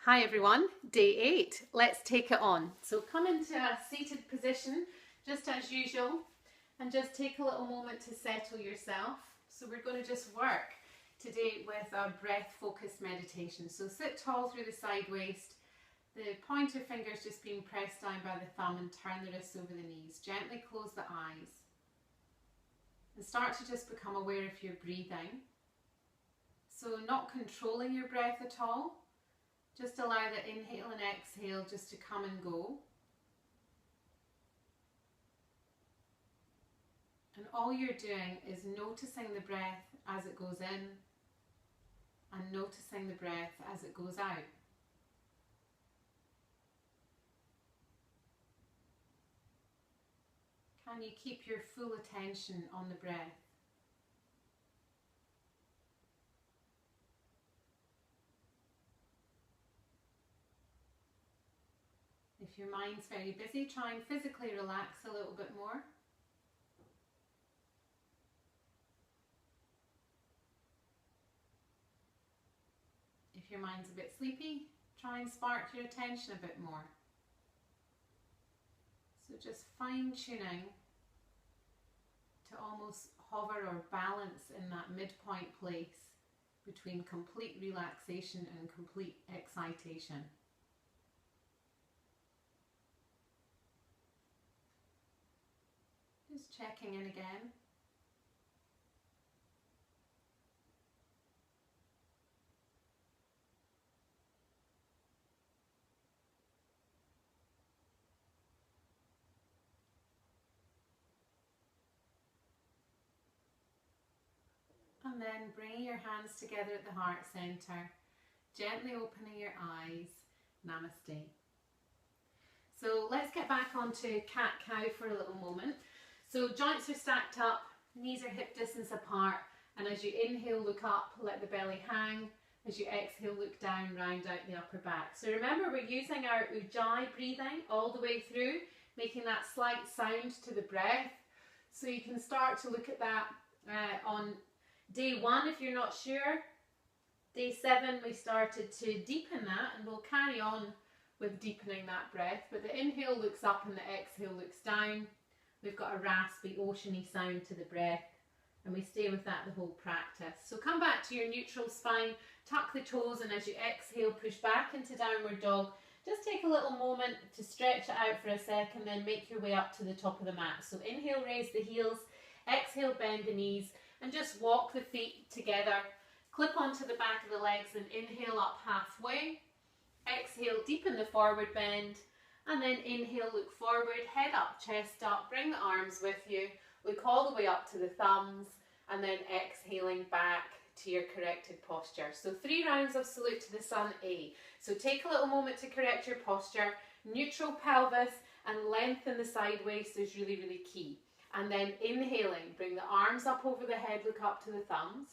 Hi everyone, day 8. Let's take it on. So come into a seated position just as usual and just take a little moment to settle yourself. So we're going to just work today with a breath focused meditation. So sit tall through the side waist, the pointer fingers just being pressed down by the thumb, and turn the wrists over the knees. Gently close the eyes and start to just become aware of your breathing. So not controlling your breath at all. Just allow the inhale and exhale just to come and go. And all you're doing is noticing the breath as it goes in and noticing the breath as it goes out. Can you keep your full attention on the breath? If your mind's very busy, try and physically relax a little bit more. If your mind's a bit sleepy, try and spark your attention a bit more. So just fine-tuning to almost hover or balance in that midpoint place between complete relaxation and complete excitation. Just checking in again. And then bringing your hands together at the heart center, gently opening your eyes. Namaste. So let's get back onto cat-cow for a little moment. So joints are stacked up, knees are hip distance apart, and as you inhale, look up, let the belly hang. As you exhale, look down, round out the upper back. So remember, we're using our Ujjayi breathing all the way through, making that slight sound to the breath. So you can start to look at that on day 1 if you're not sure. Day 7 we started to deepen that, and we'll carry on with deepening that breath. But the inhale looks up and the exhale looks down. We've got a raspy, oceany sound to the breath, and we stay with that the whole practice. So come back to your neutral spine, tuck the toes, and as you exhale, push back into downward dog. Just take a little moment to stretch it out for a second, then make your way up to the top of the mat. So inhale, raise the heels, exhale, bend the knees, and just walk the feet together. Clip onto the back of the legs and inhale up halfway. Exhale, deepen the forward bend. And then inhale, look forward, head up, chest up, bring the arms with you, look all the way up to the thumbs, and then exhaling back to your corrected posture. So 3 rounds of salute to the sun, A. So take a little moment to correct your posture. Neutral pelvis and lengthen the side waist is really, really key. And then inhaling, bring the arms up over the head, look up to the thumbs.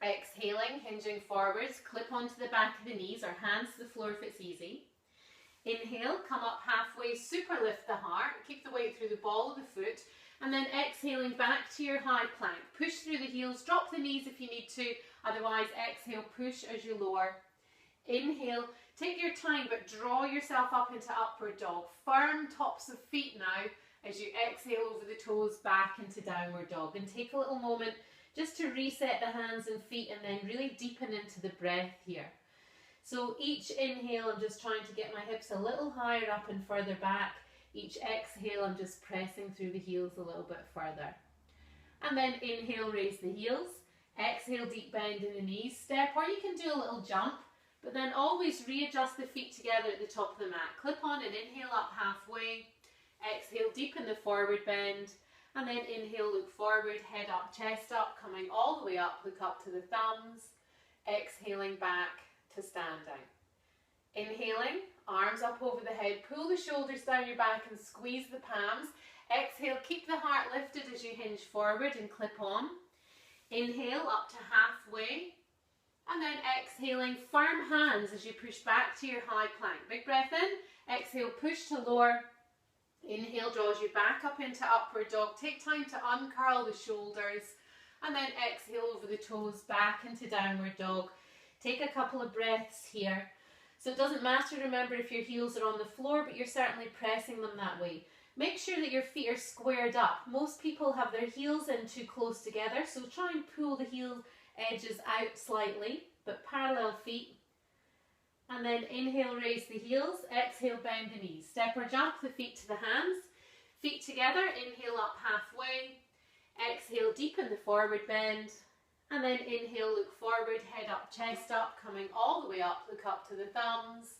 Exhaling, hinging forwards, clip onto the back of the knees or hands to the floor if it's easy. Inhale, come up halfway, super lift the heart, keep the weight through the ball of the foot, and then exhaling back to your high plank. Push through the heels, drop the knees if you need to, otherwise exhale, push as you lower. Inhale, take your time but draw yourself up into upward dog. Firm tops of feet now as you exhale over the toes back into downward dog. And take a little moment just to reset the hands and feet and then really deepen into the breath here. So each inhale, I'm just trying to get my hips a little higher up and further back. Each exhale, I'm just pressing through the heels a little bit further. And then inhale, raise the heels. Exhale, deep bend in the knees, step, or you can do a little jump, but then always readjust the feet together at the top of the mat. Clip on and inhale up halfway. Exhale, deepen the forward bend. And then inhale, look forward, head up, chest up, coming all the way up, look up to the thumbs. Exhaling back to standing. Inhaling, arms up over the head, pull the shoulders down your back and squeeze the palms. Exhale, keep the heart lifted as you hinge forward and clip on. Inhale, up to halfway. And then exhaling, firm hands as you push back to your high plank. Big breath in, exhale, push to lower. Inhale draws you back up into upward dog. Take time to uncurl the shoulders. And then exhale over the toes back into downward dog. Take a couple of breaths here. So it doesn't matter, remember, if your heels are on the floor, but you're certainly pressing them that way. Make sure that your feet are squared up. Most people have their heels in too close together, so try and pull the heel edges out slightly, but parallel feet. And then inhale, raise the heels, exhale, bend the knees. Step or jump the feet to the hands. Feet together, inhale up halfway. Exhale, deepen the forward bend. And then inhale, look forward, head up, chest up, coming all the way up, look up to the thumbs.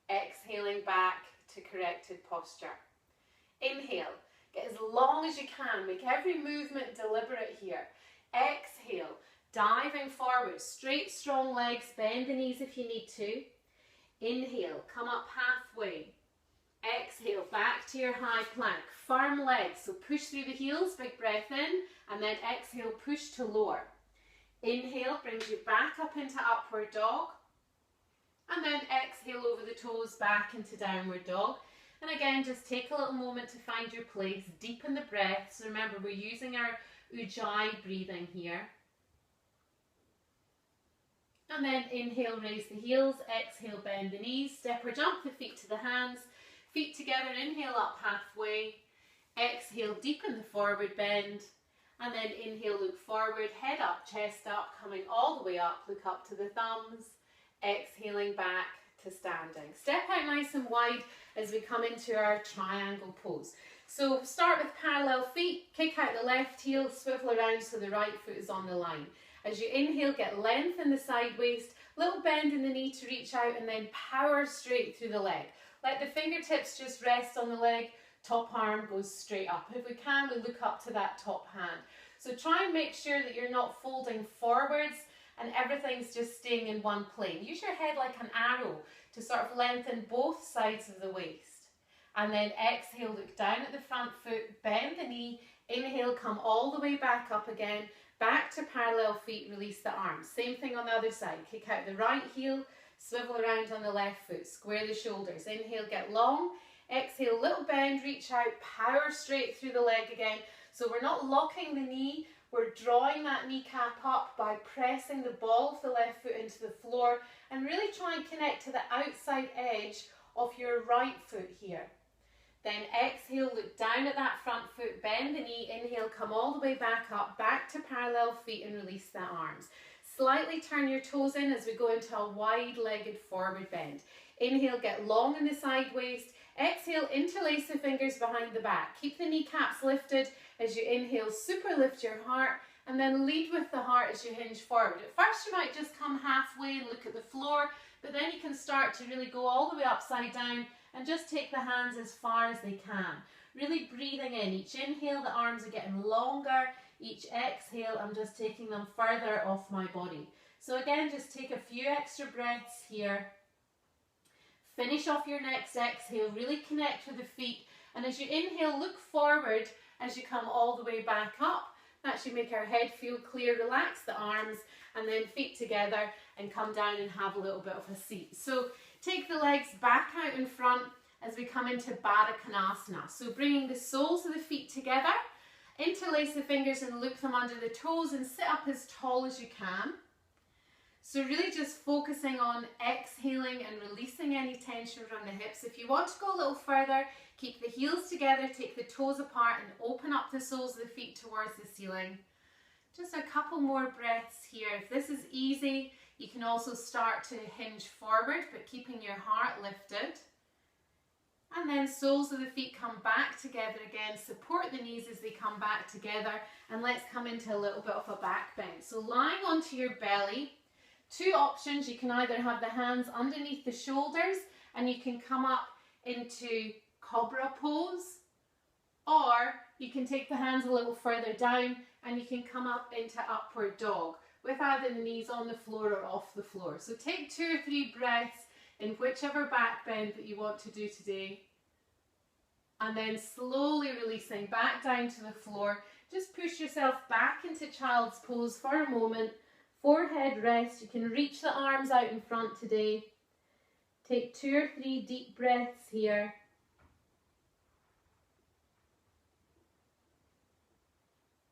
Exhaling back to corrected posture. Inhale, get as long as you can, make every movement deliberate here. Exhale, diving forward, straight strong legs, bend the knees if you need to. Inhale, come up halfway. Exhale, back to your high plank, firm legs, so push through the heels, big breath in, and then exhale, push to lower. Inhale brings you back up into upward dog, and then exhale over the toes back into downward dog. And again, just take a little moment to find your place, deepen the breath. So remember, we're using our Ujjayi breathing here. And then inhale, raise the heels, exhale, bend the knees, step or jump the feet to the hands, feet together, inhale up halfway, exhale, deepen the forward bend, and then inhale, look forward, head up, chest up, coming all the way up, look up to the thumbs, exhaling back to standing. Step out nice and wide as we come into our triangle pose. So start with parallel feet, kick out the left heel, swivel around so the right foot is on the line. As you inhale, get length in the side waist, little bend in the knee to reach out, and then power straight through the leg. Let the fingertips just rest on the leg, top arm goes straight up. If we can, we look up to that top hand. So try and make sure that you're not folding forwards and everything's just staying in one plane. Use your head like an arrow to sort of lengthen both sides of the waist. And then exhale, look down at the front foot, bend the knee, inhale, come all the way back up again, back to parallel feet, release the arms. Same thing on the other side. Kick out the right heel, swivel around on the left foot, square the shoulders. Inhale, get long. Exhale, little bend, reach out, power straight through the leg again. So we're not locking the knee, we're drawing that kneecap up by pressing the ball of the left foot into the floor and really try and connect to the outside edge of your right foot here. Then exhale, look down at that front foot, bend the knee, inhale, come all the way back up, back to parallel feet and release the arms. Slightly turn your toes in as we go into a wide-legged forward bend. Inhale, get long in the side waist. Exhale, interlace the fingers behind the back. Keep the kneecaps lifted as you inhale, super lift your heart, and then lead with the heart as you hinge forward. At first you might just come halfway and look at the floor, but then you can start to really go all the way upside down and just take the hands as far as they can. Really breathing in. Each inhale, the arms are getting longer. Each exhale, I'm just taking them further off my body. So again, just take a few extra breaths here. Finish off your next exhale, really connect with the feet. And as you inhale, look forward as you come all the way back up. That should make our head feel clear. Relax the arms and then feet together and come down and have a little bit of a seat. So take the legs back out in front as we come into Baddha Konasana. So bringing the soles of the feet together, interlace the fingers and loop them under the toes and sit up as tall as you can. So really just focusing on exhaling and releasing any tension from the hips. If you want to go a little further, keep the heels together, take the toes apart and open up the soles of the feet towards the ceiling. Just a couple more breaths here. If this is easy, you can also start to hinge forward, but keeping your heart lifted. And then soles of the feet come back together again. Support the knees as they come back together. And let's come into a little bit of a back bend. So lying onto your belly, two options. You can either have the hands underneath the shoulders and you can come up into cobra pose, or you can take the hands a little further down and you can come up into upward dog with either the knees on the floor or off the floor. So take 2 or 3 breaths in whichever back bend that you want to do today. And then slowly releasing back down to the floor. Just push yourself back into child's pose for a moment. Forehead rest. You can reach the arms out in front today. Take 2 or 3 deep breaths here.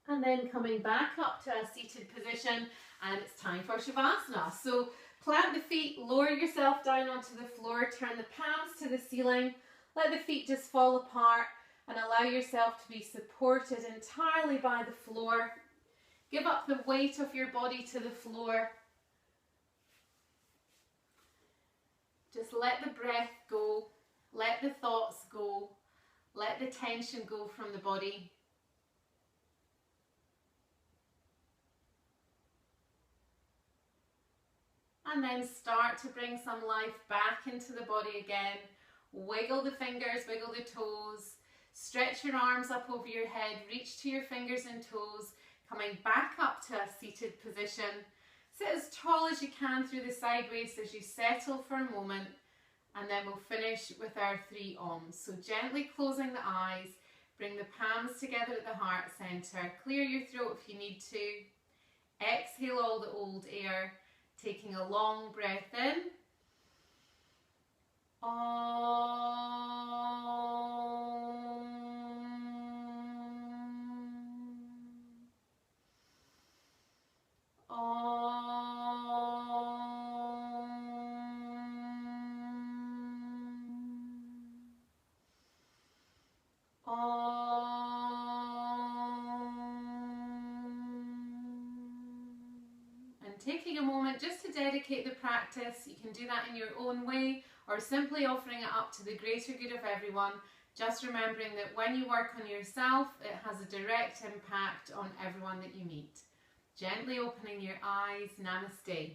And then coming back up to a seated position, and it's time for Shavasana. So Plant the feet, lower yourself down onto the floor, turn the palms to the ceiling, let the feet just fall apart and allow yourself to be supported entirely by the floor. Give up the weight of your body to the floor. Just let the breath go, let the thoughts go, let the tension go from the body. And then start to bring some life back into the body again. Wiggle the fingers, wiggle the toes. Stretch your arms up over your head, reach to your fingers and toes, coming back up to a seated position. Sit as tall as you can through the side waist as you settle for a moment, and then we'll finish with our 3 Oms. So gently closing the eyes, bring the palms together at the heart center, clear your throat if you need to. Exhale all the old air, taking a long breath in. Taking a moment just to dedicate the practice. You can do that in your own way or simply offering it up to the greater good of everyone, just remembering that when you work on yourself, it has a direct impact on everyone that you meet. Gently opening your eyes. Namaste.